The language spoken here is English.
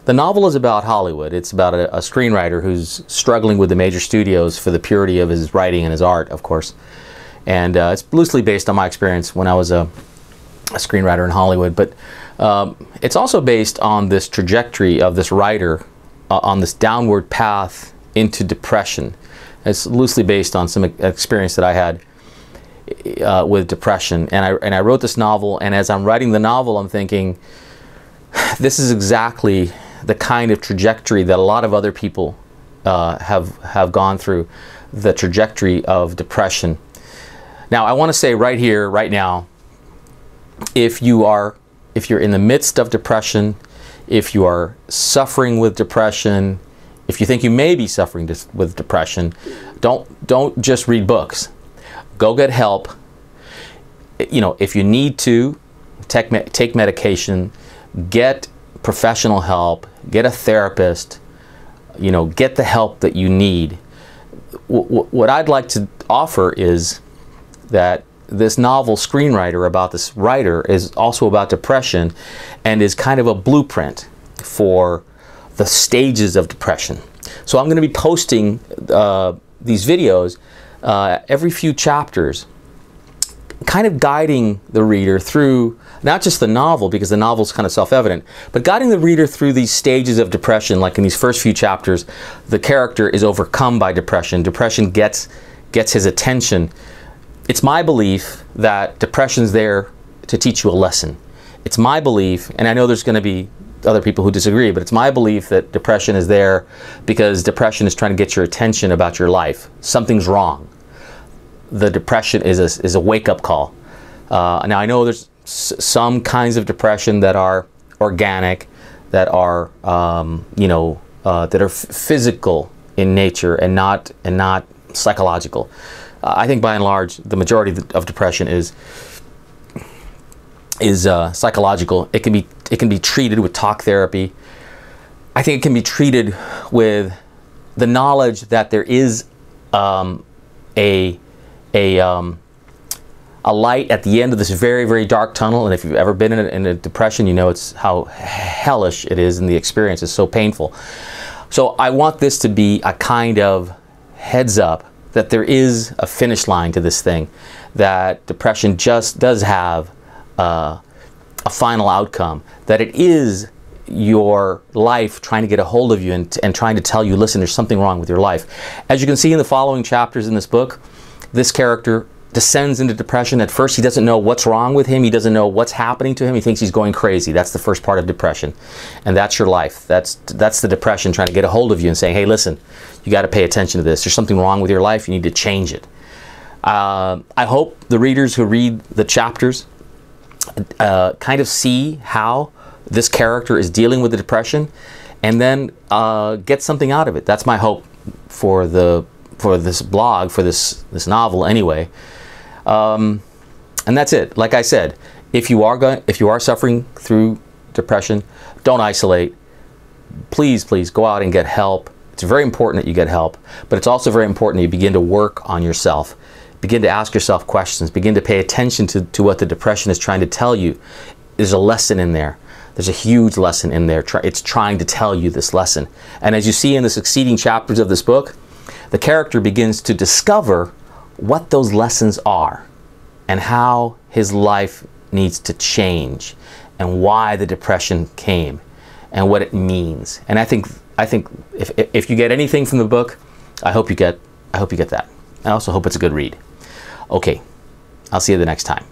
The novel is about Hollywood. It's about a screenwriter who's struggling with the major studios for the purity of his writing and his art, of course. And it's loosely based on my experience when I was a screenwriter in Hollywood. But it's also based on this trajectory of this writer on this downward path into depression. It's loosely based on some experience that I had with depression. And I wrote this novel, and as I'm writing the novel, I'm thinking, this is exactly the kind of trajectory that a lot of other people have gone through, the trajectory of depression. Now, I want to say right here, right now, if you're in the midst of depression, if you are suffering with depression, if you think you may be suffering with depression, don't just read books. Go get help. You know, if you need to, take medication, get professional help, get a therapist, you know, get the help that you need. What I'd like to offer is that this novel Screenwriter, about this writer, is also about depression and is kind of a blueprint for the stages of depression. So I'm going to be posting these videos every few chapters, kind of guiding the reader through not just the novel, because the novel is kind of self-evident, but guiding the reader through these stages of depression. Like in these first few chapters, the character is overcome by depression. Depression gets his attention. It's my belief that depression's there to teach you a lesson. It's my belief, and I know there's going to be other people who disagree, but it's my belief that depression is there because depression is trying to get your attention about your life. Something's wrong. The depression is a wake-up call. Now, I know there's some kinds of depression that are organic, that are that are physical in nature and not psychological. I think by and large the majority of depression is psychological. It can be treated with talk therapy. I think it can be treated with the knowledge that there is a light at the end of this very, very dark tunnel. And if you've ever been in a depression, you know it's how hellish it is, and the experience is so painful. So I want this to be a kind of heads up that there is a finish line to this thing, that depression just does have a final outcome, that it is your life trying to get a hold of you and trying to tell you, listen, there's something wrong with your life. As you can see in the following chapters in this book, this character descends into depression. At first, he doesn't know what's wrong with him. He doesn't know what's happening to him. He thinks he's going crazy. That's the first part of depression. And that's your life. That's the depression trying to get a hold of you and saying, hey, listen, you got to pay attention to this. There's something wrong with your life. You need to change it. I hope the readers who read the chapters kind of see how this character is dealing with the depression, and then get something out of it. That's my hope for this blog, for this novel anyway. And that's it. Like I said, if you are suffering through depression, don't isolate. Please go out and get help. It's very important that you get help, but it's also very important that you begin to work on yourself. Begin to ask yourself questions. Begin to pay attention to what the depression is trying to tell you. There's a lesson in there. There's a huge lesson in there. It's trying to tell you this lesson. And as you see in the succeeding chapters of this book, the character begins to discover what those lessons are and how his life needs to change and why the depression came and what it means. And I think if you get anything from the book, I hope you get that. I also hope it's a good read. Okay, I'll see you the next time.